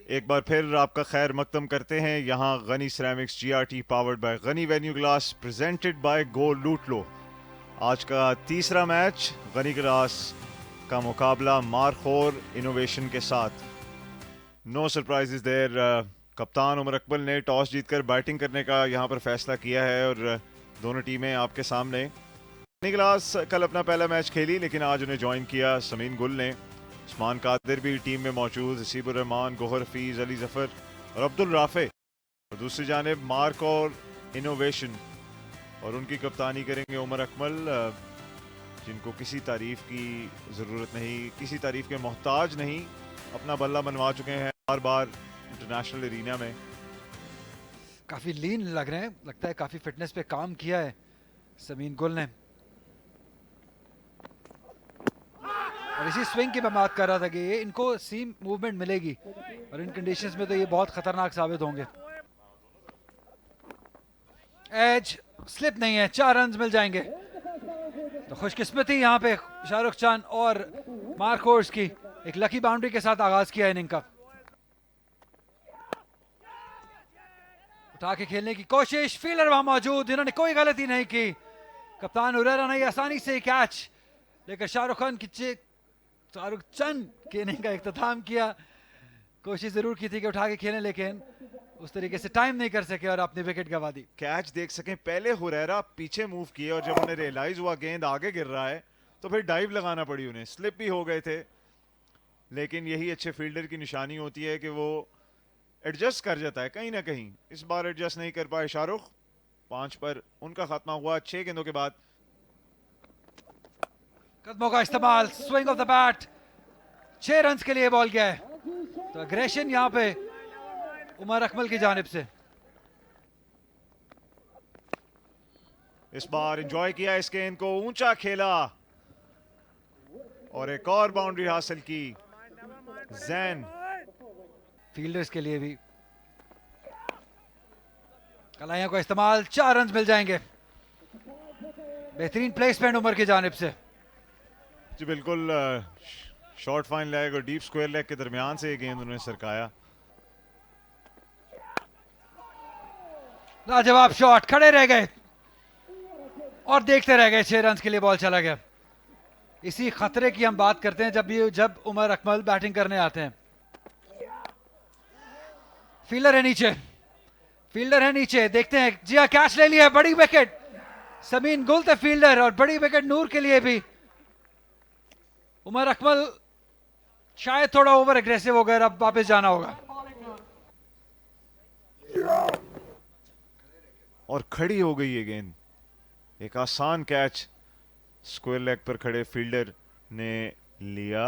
एक बार फिर आपका खैर मकदम करते हैं यहाँ Gani ceramics GRT powered by Gani venue glass presented by गो लूट लो। आज का तीसरा मैच गनी ग्लास का मुकाबला मारखोर इनोवेशन के साथ। No surprises there. कप्तान उमर अकमल ने टॉस जीतकर बैटिंग करने का यहाँ पर फैसला किया है और दोनों टीमें आपके सामने। गनी ग्लास कल अपना पहला मैच खेली लेकिन आज उन्हें ज्वाइन किया समीन गुल ने। उस्मान कादिर भी टीम में मौजूद, हसीबुर रहमान, गोहर हफीज, अली जफर और अब्दुल राफे। और दूसरी जानिब मार्क और इनोवेशन और उनकी कप्तानी करेंगे उमर अकमल, जिनको किसी तारीफ की ज़रूरत नहीं, किसी तारीफ के मोहताज नहीं। अपना बल्ला बनवा चुके हैं बार बार इंटरनेशनल एरिना में। काफी लीन लग रहे हैं, लगता है काफी फिटनेस पे काम किया है समीन गुल ने। और इसी स्विंग की मैं बात कर रहा था कि ये इनको सीम मूवमेंट मिलेगी और इन कंडीशंस में तो ये बहुत खतरनाक साबित होंगे। एज स्लिप नहीं है, 4 रन मिल जाएंगे। तो खुशकिस्मती यहाँ पे शाहरुख चांद और मार्क होर्स की एक लकी बाउंड्री के साथ आगाज किया इनिंग का। उठा के खेलने की कोशिश, फील्डर वहां मौजूद, इन्होंने कोई गलती नहीं की। कप्तान उरेरा ने आसानी से कैच लेकर शाहरुख चंद के इनिंग का इख्तिताम किया। कोशिश जरूर की थी कि उठा के खेलें लेकिन उस तरीके से टाइम नहीं कर सके और अपनी विकेट गंवा दी। कैच देख सकें, पहले हुरैरा पीछे मूव किए और जब उन्हें रियलाइज हुआ गेंद आगे गिर रहा है तो फिर डाइव लगाना पड़ी उन्हें। स्लिप भी हो गए थे लेकिन यही अच्छे फील्डर की निशानी होती है कि वो एडजस्ट कर जाता है कहीं ना कहीं। इस बार एडजस्ट नहीं कर पाए शाहरुख। 5 पर उनका खात्मा हुआ 6 गेंदों के बाद। कदमों का इस्तेमाल, swing of the bat, 6 run के लिए बॉल गया है। तो अग्रेशन यहां पे उमर अकमल की जानिब से। इस बार एंजॉय किया इस गेंद को, ऊंचा खेला और एक और बाउंड्री हासिल की जैन। फील्डर्स के लिए भी कलाइयों का इस्तेमाल, 4 रन मिल जाएंगे। बेहतरीन प्लेसमेंट उमर की जानिब से। जी बिल्कुल, शॉर्ट फाइन लेग और डीप स्क्वायर लेग के दरमियान से ये गेंद उन्होंने सरकाया। लाजवाब शॉट, खड़े रह गए और देखते रह गए। 6 रन के लिए बॉल चला गया। इसी खतरे की हम बात करते हैं जब उमर अकमल बैटिंग करने आते हैं। फील्डर है नीचे, फील्डर है नीचे, देखते हैं। जी हाँ, कैच ले लिया, बड़ी विकेट। समीन गुल थे फील्डर और बड़ी विकेट नूर के लिए भी। उमर अकमल शायद थोड़ा ओवर एग्रेसिव हो गए, अब वापस जाना होगा। और खड़ी हो गई ये गेंद। एक आसान कैच स्क्वायर लेग पर खड़े फील्डर ने लिया।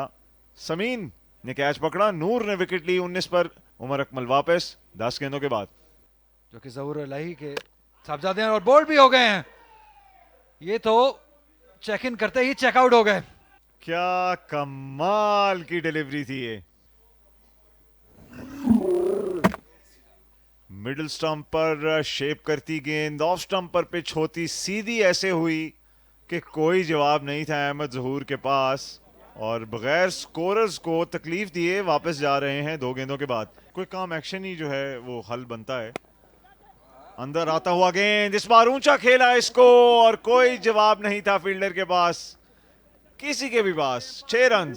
समीन ने कैच पकड़ा, नूर ने विकेट ली 19 पर। उमर अकमल वापस 10 गेंदों के बाद। जो कि जहूर इलाही के साहबजादे हैं और बोल्ड भी हो गए हैं। ये तो चेक इन करते ही चेकआउट हो गए। क्या कमाल की डिलीवरी थी ये। मिडिल स्टंप पर शेप करती गेंद, ऑफ स्टंप पर पिच होती सीधी ऐसे हुई कि कोई जवाब नहीं था अहमद जहूर के पास और बगैर स्कोरर्स को तकलीफ दिए वापस जा रहे हैं 2 गेंदों के बाद। कोई काम एक्शन ही जो है वो हल बनता है। अंदर आता हुआ गेंद, इस बार ऊंचा खेला इसको और कोई जवाब नहीं था फील्डर के पास, किसी के भी पास। 6 रन।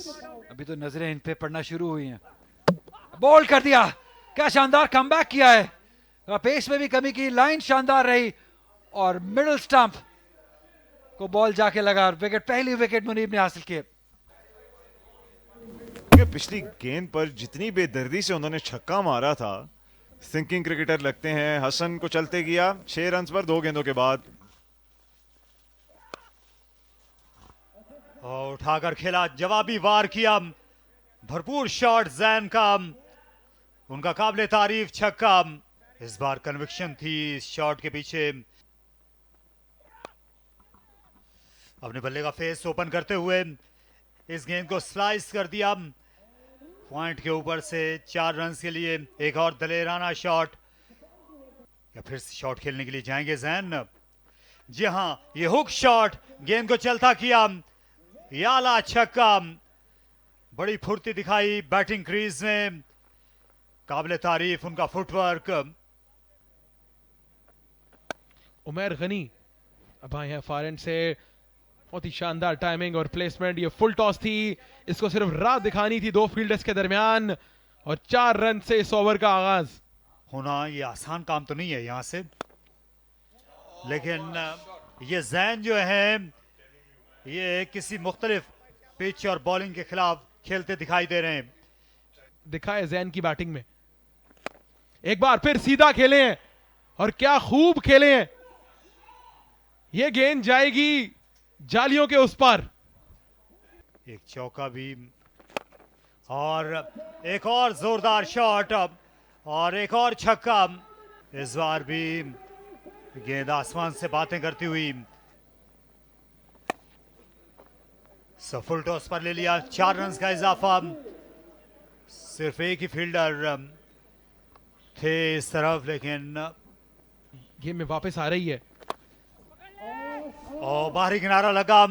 अभी तो नजरें इन पे पड़ना शुरू हुई हैं। बोल्ड कर दिया, क्या शानदार कमबैक किया है। पेस में भी कमी की, लाइन शानदार रही और मिडिल स्टंप को बॉल जाके लगा। विकेट, पहली विकेट मुनीब ने हासिल की। पिछली गेंद पर जितनी बेदर्दी से उन्होंने छक्का मारा था, थिंकिंग क्रिकेटर लगते हैं। हसन को चलते किया 6 रन पर 2 गेंदों के बाद। और उठाकर खेला, जवाबी वार किया, भरपूर शॉट जैन का, उनका काबिले तारीफ छक्का। इस बार कन्विक्शन थी इस शॉट के पीछे। अपने बल्ले का फेस ओपन करते हुए इस गेंद को स्लाइस कर दिया पॉइंट के ऊपर से। 4 रन के लिए एक और दलेराना शॉट, या फिर शॉट खेलने के लिए जाएंगे जैन। जी हां, ये हुक शॉट गेंद को चलता किया, याला छक्का। बड़ी फुर्ती दिखाई बैटिंग क्रीज में। काबिल तारीफ उनका फुटवर्क। उमर गनी अब आए हैं फार एंड से, बहुत ही शानदार टाइमिंग और प्लेसमेंट। ये फुल टॉस थी, इसको सिर्फ राह दिखानी थी दो फील्डर्स के दरमियान, और 4 रन से इस ओवर का आगाज होना ये आसान काम तो नहीं है यहां से, लेकिन ये जैन जो है ये किसी मुख्तलिफ पिच और बॉलिंग के खिलाफ खेलते दिखाई दे रहे हैं। दिखाए जैन की बैटिंग में, एक बार फिर सीधा खेले हैं और क्या खूब खेले हैं। ये गेंद जाएगी जालियों के उस पार। एक चौका भी और एक और जोरदार शॉट और एक और छक्का। इस बार भी गेंद आसमान से बातें करती हुई। फुल टॉस पर ले लिया, 4 रन का इजाफा। सिर्फ एक ही फील्डर थे इस तरफ, लेकिन गेम में वापस आ रही है और बाहरी किनारा लगा,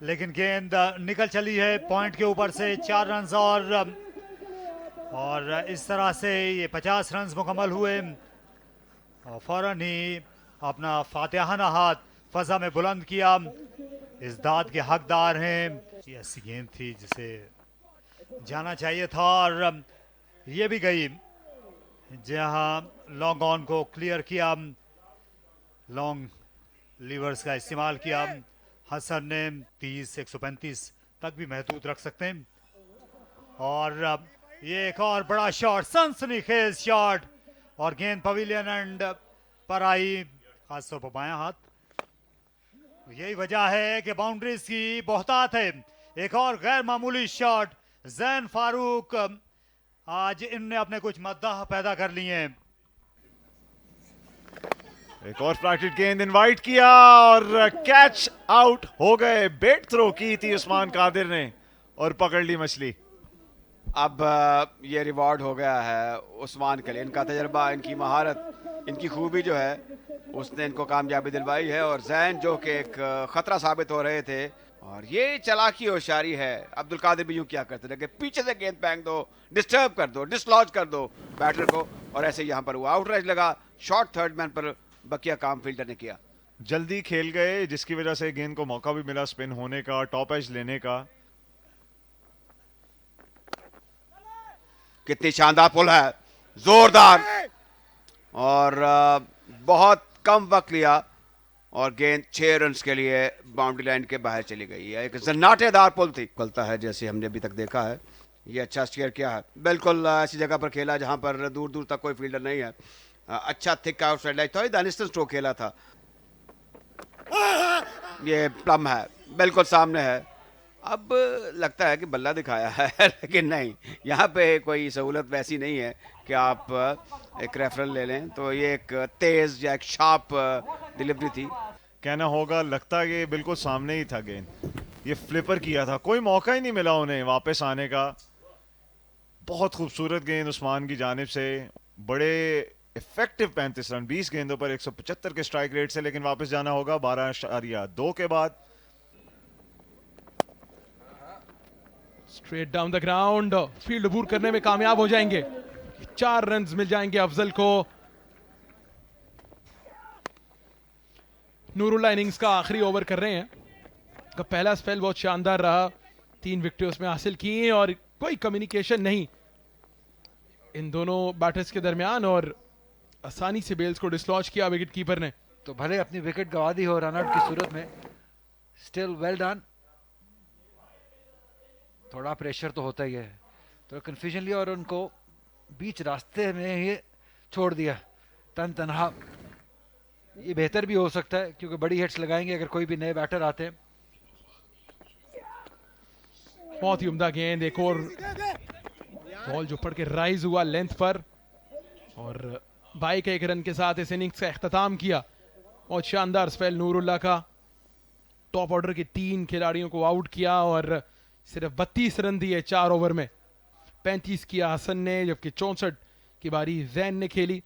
लेकिन गेंद निकल चली है पॉइंट के ऊपर से। 4 रन और इस तरह से ये 50 रन मुकम्मल हुए और फौरन ही अपना फातिहाना हाथ फजा में बुलंद किया। इस दाद के हकदार हैं। ये ऐसी गेंद थी जिसे जाना चाहिए था और ये भी गई, जहां लॉन्ग ऑन को क्लियर किया, लॉन्ग लीवर्स का इस्तेमाल किया। हसन ने 30 135 तक भी महदूद रख सकते हैं। और ये एक और बड़ा शॉट, सनसनीखेज शॉट, और गेंद पवेलियन एंड पर आई, खासतौर पर बायां हाथ। यही वजह है कि बाउंड्रीज की बहुतात है। एक और गैर मामूली शॉट, जैन फारूक आज इनने अपने कुछ मद्दाह पैदा कर लिए हैं। एक और फ्लैटेड गेंद इनवाइट किया और कैच आउट हो गए। बेट थ्रो की थी उस्मान कादिर ने और पकड़ ली मछली। अब ये रिवॉर्ड हो गया है उस्मान के लिए। इनका तजर्बा, इनकी महारत, इनकी खूबी जो है उसने इनको कामयाबी दिलवाई है। और जैन जो कि एक खतरा साबित हो रहे थे, और ये चालाकी होशियारी है। अब्दुल कादिर भी यूं क्या करते थे कि पीछे से गेंद फेंक दो, डिस्टर्ब कर दो, डिसलॉज कर दो बैटर को, और ऐसे यहाँ पर हुआ। आउटराइज लगा, शॉर्ट थर्ड मैन पर बकिया काम फील्डर ने किया। जल्दी खेल गए, जिसकी वजह से गेंद को मौका भी मिला स्पिन होने का, टॉप एज लेने का। कितनी शानदार पुल है, जोरदार, और बहुत कम वक्त लिया और गेंद 6 रन के लिए बाउंड्री लाइन के बाहर चली गई है। एक जन्नाटेदार पुल थी, चलता है जैसे हमने अभी तक देखा है। ये अच्छा स्टीयर किया है, बिल्कुल ऐसी जगह पर खेला जहां पर दूर दूर तक कोई फील्डर नहीं है। अच्छा थिक आउटसाइड लाइन, थोड़ी दानिस्टन स्ट्रोक खेला था। ये प्लम है, बिल्कुल सामने है। अब लगता है कि बल्ला दिखाया है लेकिन नहीं, यहाँ पे कोई सहूलत वैसी नहीं है कि आप एक रेफरल ले लें। तो ये एक तेज या एक शार्प डिलीवरी थी। कहना होगा लगता है कि बिल्कुल सामने ही था गेंद। ये फ्लिपर किया था, कोई मौका ही नहीं मिला उन्हें वापस आने का। बहुत खूबसूरत गेंद उस्मान की जानिब से, बड़े इफेक्टिव 35 रन 20 गेंदों पर 175 के स्ट्राइक रेट से। लेकिन वापस जाना होगा 12.2 के बाद। Straight down the ground, field अबूर करने में कामयाब हो जाएंगे। 4 रन मिल जाएंगे अफजल को। नूरुल्लाह इनिंग्स का आखिरी ओवर कर रहे हैं। का पहला स्पेल बहुत शानदार रहा, 3 विकेटें उसमें हासिल की और कोई कम्युनिकेशन नहीं इन दोनों बैटर्स के दरमियान, और आसानी से बेल्स को डिसलॉज किया विकेट कीपर ने। तो भले अपनी विकेट गंवा दी हो रन आउट की सूरत में, स्टिल वेल डन। थोड़ा प्रेशर तो होता ही है, तो कंफ्यूजन लिया और उनको बीच रास्ते में ही छोड़ दिया तन तनहा। ये बेहतर भी हो सकता है क्योंकि बड़ी हिट्स लगाएंगे अगर कोई भी नए बैटर आते हैं। बहुत ही उम्दा गेंद, एक और बॉल जो पड़ के राइज हुआ लेंथ पर, और 22 रन के साथ इस इनिंग्स का इख्तिताम किया। बहुत शानदार स्पेल नूरुल्लाह का। टॉप ऑर्डर के 3 खिलाड़ियों को आउट किया और सिर्फ 32 रन दिए 4 ओवर में। 35 किया हसन ने, जबकि 64 की बारी जैन ने खेली।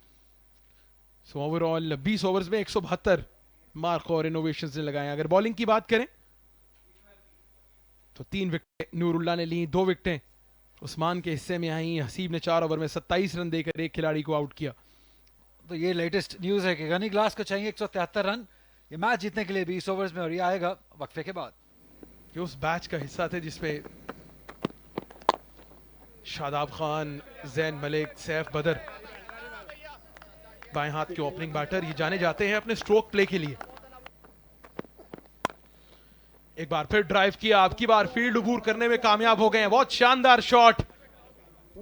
सो ओवरऑल 20 ओवर्स में 172 मार्क और इनोवेशंस ने लगाए। अगर बॉलिंग की बात करें तो 3 विकेटें नूरुल्लाह ने ली, 2 विकेटें उस्मान के हिस्से में आई हसीब ने 4 ओवर में 27 रन देकर एक खिलाड़ी को आउट किया। तो ये लेटेस्ट न्यूज़ है कि गनी ग्लास को चाहिए 173 रन ये मैच जीतने के लिए 20 ओवर्स में, और ये आएगा वक्फे के बाद। कि उस बैच का हिस्सा थे जिसमें शादाब खान, जैन मलिक, सैफ बदर बाएं हाथ के ओपनिंग बैटर ये जाने जाते हैं अपने स्ट्रोक प्ले के लिए। एक बार फिर ड्राइव किया, अब की बार फील्ड अबूर करने में कामयाब हो गए हैं। बहुत शानदार शॉट,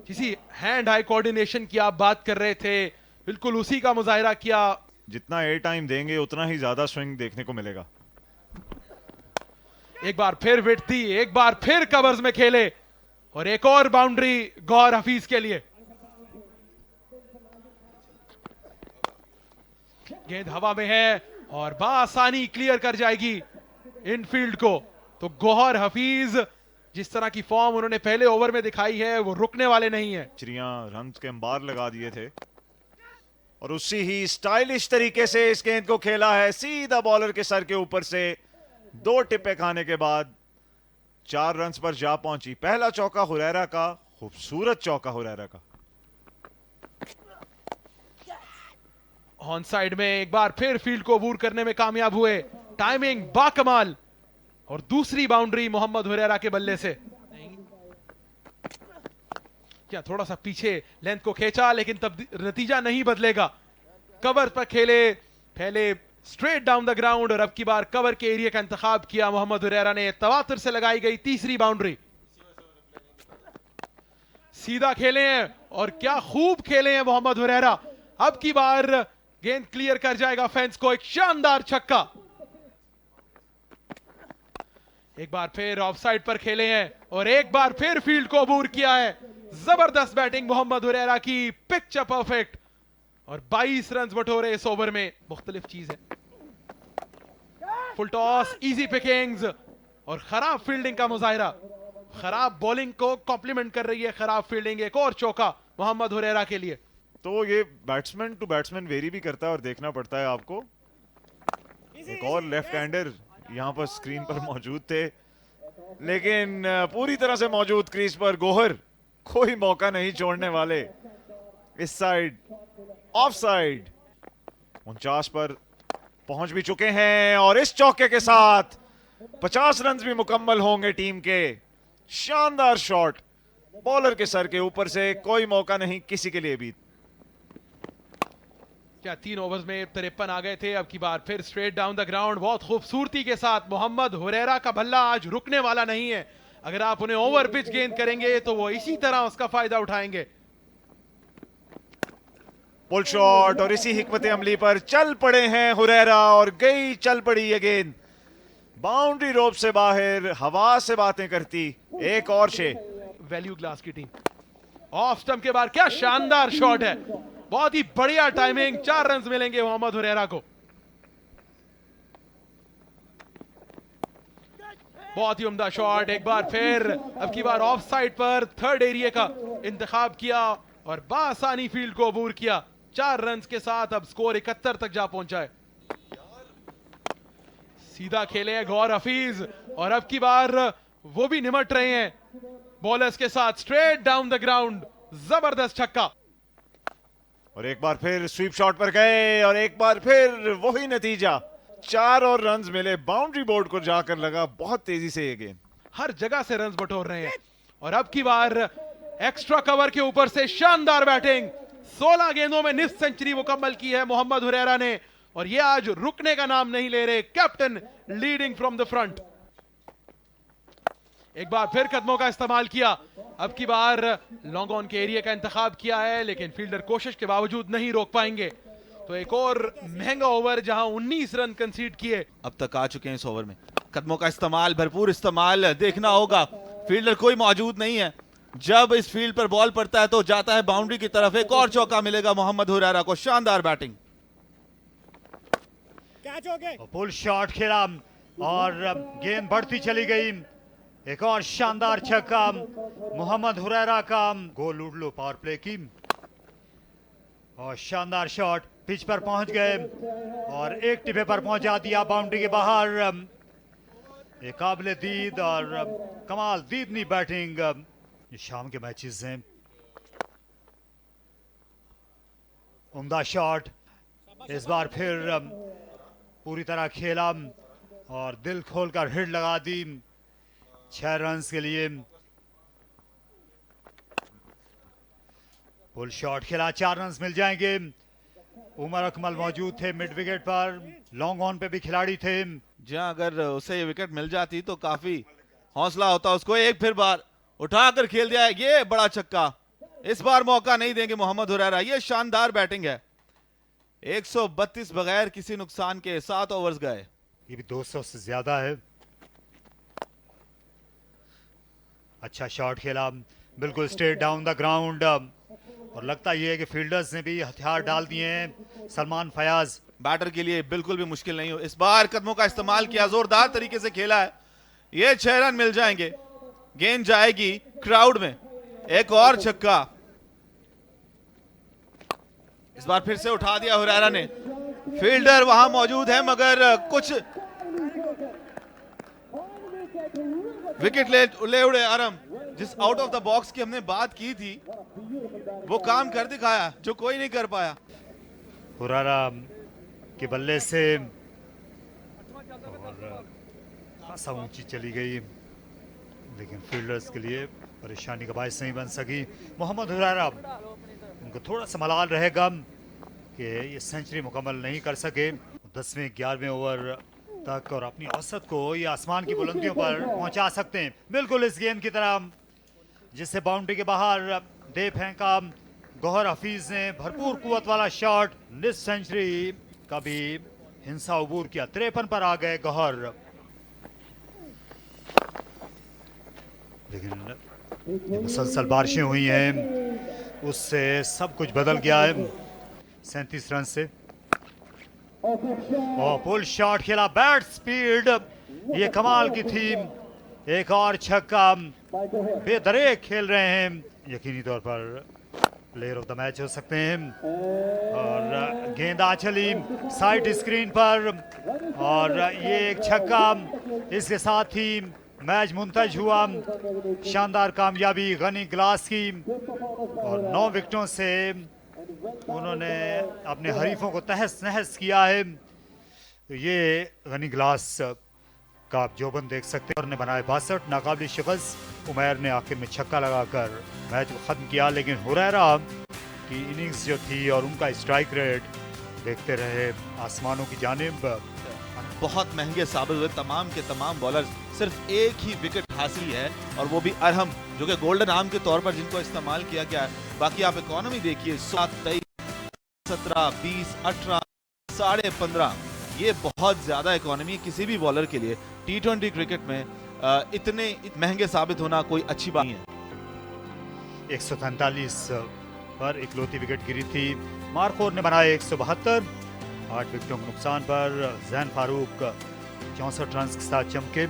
किसी हैंड आई कोऑर्डिनेशन की आप बात कर रहे थे, बिल्कुल उसी का मुजाहिरा किया। जितना एयर टाइम देंगे उतना ही ज्यादा स्विंग देखने को मिलेगा। एक बार फिर विट थी, एक बार फिर कवर्स में खेले और एक और बाउंड्री गौर हफीज के लिए। गेंद हवा में है और बासानी क्लियर कर जाएगी इनफील्ड को। तो गौहर हफीज जिस तरह की फॉर्म उन्होंने पहले ओवर में दिखाई है वो रुकने वाले नहीं है। चिड़िया रन के अंबार लगा दिए थे और उसी ही स्टाइलिश तरीके से इस गेंद को खेला है, सीधा बॉलर के सर के ऊपर से। 2 टिप्पे खाने के बाद 4 रन पर जा पहुंची। पहला चौका हुरैरा का, खूबसूरत चौका हुरैरा का। ऑन साइड में एक बार फिर फील्ड को अबूर करने में कामयाब हुए, टाइमिंग बाकमाल और दूसरी बाउंड्री मोहम्मद हुरैरा के बल्ले से। क्या थोड़ा सा पीछे लेंथ को खींचा लेकिन तब नतीजा नहीं बदलेगा। कवर पर खेले, पहले स्ट्रेट डाउन द ग्राउंड और अब की बार कवर के एरिया का इंतखाब किया मोहम्मद हुरैरा ने। तवातुर से लगाई गई तीसरी बाउंड्री, सीधा खेले हैं और क्या खूब खेले हैं मोहम्मद हुरैरा। अब की बार गेंद क्लियर कर जाएगा फेंस को, एक शानदार छक्का। एक बार फिर ऑफसाइड पर खेले हैं और एक बार फिर फील्ड को अबूर किया है। जबरदस्त बैटिंग मोहम्मद हुरैरा की, पिक्चर परफेक्ट और 22 रन बटोरे इस ओवर में। मुख्तलिफ चीज है, फुल टॉस, इजी पिकिंग्स और खराब फील्डिंग का मुजाहिरा। खराब बॉलिंग को कॉम्प्लीमेंट कर रही है खराब फील्डिंग। एक और चौका मोहम्मद हुरैरा के लिए। तो ये बैट्समैन टू बैट्समैन वेरी भी करता है और देखना पड़ता है आपको। एक और लेफ्ट हैंडर यहां पर स्क्रीन पर मौजूद थे, लेकिन पूरी तरह से मौजूद क्रीज पर गौहर, कोई मौका नहीं छोड़ने वाले। इस साइड ऑफ साइड 49 पर पहुंच भी चुके हैं और इस चौके के साथ 50 रन भी मुकम्मल होंगे टीम के। शानदार शॉट बॉलर के सर के ऊपर से, कोई मौका नहीं किसी के लिए भी। क्या 3 ओवर्स में 53 आ गए थे। अब की बार फिर स्ट्रेट डाउन द ग्राउंड, बहुत खूबसूरती के साथ। मोहम्मद हुरैरा का बल्ला आज रुकने वाला नहीं है। अगर आप उन्हें ओवर पिच गेंद करेंगे तो वो इसी तरह उसका फायदा उठाएंगे। पुल शॉट और इसी हिकमत अमली पर चल पड़े हैं हुरैरा और गई चल पड़ी ये गेंद बाउंड्री रोप से बाहर, हवा से बातें करती। एक और शे वैल्यू ग्लास की टीम ऑफ स्टंप के बाद क्या शानदार शॉट है, बहुत ही बढ़िया टाइमिंग। 4 रन मिलेंगे मोहम्मद हुरैरा को। बहुत ही उम्दा शॉट। एक बार फिर अब की बार ऑफ साइड पर थर्ड एरिया का इंतखाब किया और बासानी फील्ड को अबूर किया। 4 रन के साथ अब स्कोर 71 तक जा पहुंचा है। सीधा खेले हैं गौर हफीज और अब की बार वो भी निमट रहे हैं बॉलर्स के साथ। स्ट्रेट डाउन द ग्राउंड, जबरदस्त छक्का। और एक बार फिर स्वीप शॉट पर गए और एक बार फिर वही नतीजा। 4 और रन्स मिले, बाउंड्री बोर्ड को जाकर लगा। बहुत तेजी से ये गेंद हर जगह से रन बटोर रहे हैं और अब की बार एक्स्ट्रा कवर के ऊपर से शानदार बैटिंग। 16 गेंदों में निफ्ट सेंचुरी मुकम्मल की है मोहम्मद हुरैरा ने और ये आज रुकने का नाम नहीं ले रहे। Captain leading from the front. एक बार फिर कदमों का इस्तेमाल किया। अब की बार लॉन्ग ऑन के एरिया का इंतखाब किया है लेकिन फील्डर कोशिश के बावजूद नहीं रोक पाएंगे। तो एक और महंगा ओवर जहां 19 रन कंसीड किए। अब तक आ चुके हैं इस ओवर में। कदमों का इस्तेमाल, भरपूर इस्तेमाल देखना होगा। फील्डर कोई मौजूद नहीं है। जब इस फील्ड पर बॉल पड़ता है तो जाता है बाउंड्री की तरफ। एक और चौका मिलेगा मोहम्मद हुरैरा को। शानदार बैटिंग। पुल शॉट खेला और गेंद बढ़ती चली गई। एक और शानदार छक्का मोहम्मद हुरैरा का। गोल लूट लो पावर प्ले की और शानदार शॉट पिच पर पहुंच गए और एक टिपे पर पहुंचा दिया बाउंड्री के बाहर। एक काबिल दीद और कमाल दीदनी बैटिंग ये शाम के मैचेस हैं। उम्दा शॉट, इस बार फिर पूरी तरह खेला और दिल खोलकर हिट लगा दी 6 रन्स के लिए। फुल शॉट खेला, 4 रन्स मिल जाएंगे। उमर अकमल मौजूद थे मिड विकेट पर, लॉन्ग ऑन पे भी खिलाड़ी थे। जहां अगर उसे ये विकेट मिल जाती तो काफी हौसला होता उसको। एक फिर बार उठाकर खेल दिया है, ये बड़ा छक्का। इस बार मौका नहीं देंगे मोहम्मद हुरैरा। ये शानदार बैटिंग है। 132 बगैर किसी नुकसान के 7 ओवर्स गए। ये भी 200 से ज्यादा है। अच्छा शॉट खेला, बिल्कुल स्ट्रेट डाउन द ग्राउंड। और लगता यह है कि फील्डर्स ने भी हथियार डाल दिए हैं। सलमान फयाज बैटर के लिए बिल्कुल भी मुश्किल नहीं हो। इस बार कदमों का इस्तेमाल किया, जोरदार तरीके से खेला है। ये 6 रन मिल जाएंगे। गेंद जाएगी क्राउड में। एक और छक्का। इस बार फिर से उठा दिया हुरैरा ने। फील्डर वहां मौजूद है मगर कुछ विकेट ले उड़े आरम। जिस आउट ऑफ द बॉक्स की हमने बात की थी वो काम कर दिखाया जो कोई नहीं कर पाया। हुरैरा के बल्ले से और खासा ऊंची चली गई, लेकिन फील्डर्स के लिए परेशानी का बायस नहीं बन सकी। मोहम्मद हुरैरा, उनको थोड़ा सा मलाल रहेगा कि ये सेंचुरी मुकम्मल नहीं कर सके। 10वें 11वें ओवर तक और अपनी औसत को ये आसमान की बुलंदियों पर पहुंचा सकते हैं। बिल्कुल इस गेंद की तरह जिससे बाउंड्री के बाहर दे फेंका गौहर हफीज ने। भरपूर कुवत वाला शॉट, मिस सेंचुरी का भी हिंसा अबूर किया। 53 पर आ गए गौहर, लेकिन मुसलसल बारिशें हुई हैं, उससे सब कुछ बदल गया है। 37 रन से और फुल शॉट खेला, बैट स्पीड ये कमाल की थी। एक और छक्का, बेदरेक खेल रहे हैं। यकीनी तौर पर प्लेयर ऑफ द मैच हो सकते हैं। और गेंद आ चली साइड स्क्रीन पर और ये एक छक्का, इसके साथ ही मैच मुंतज हुआ। शानदार कामयाबी गनी ग्लास की और 9 विकेटों से उन्होंने अपने हरीफों को तहस नहस किया है। तो ये गनी ग्लास का आप जोबन देख सकते हैं। और ने बनाए 62, नाकाबिल शिकस्त। उमैर ने आखिर में छक्का लगाकर मैच को ख़त्म किया, लेकिन हुरैरा की इनिंग्स जो थी और उनका स्ट्राइक रेट देखते रहे आसमानों की जानिब। बहुत महंगे साबित हुए तमाम के तमाम बॉलर। सिर्फ एक ही विकेट हासिल है और वो भी अरहम, जो कि गोल्डन आर्म के तौर पर जिनको इस्तेमाल किया गया है। बाकी आप इकोनॉमी देखिए, 7, 23, 17, 20, 18, 15.5, ये बहुत ज्यादा इकोनॉमी किसी भी बॉलर के लिए T20 क्रिकेट में इतने महंगे साबित होना कोई अच्छी बात नहीं है। 143 पर इकलौती विकेट गिरी थी। मार्कोर ने बनाए 172, 8 विकेटों के नुकसान पर। जैन फारूक 64 रन के साथ चमके।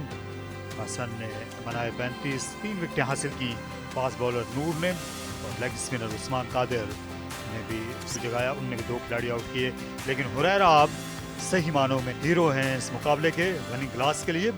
हसन ने बनाए 35, 3 विकेटें हासिल की। फास्ट बॉलर नूर ने और लेग स्पिनर उस्मान कादिर ने भी जगाया, उनने भी 2 खिलाड़ी आउट किए। लेकिन हुरैरा सही मानों में हीरो हैं इस मुकाबले के गनी ग्लास के लिए।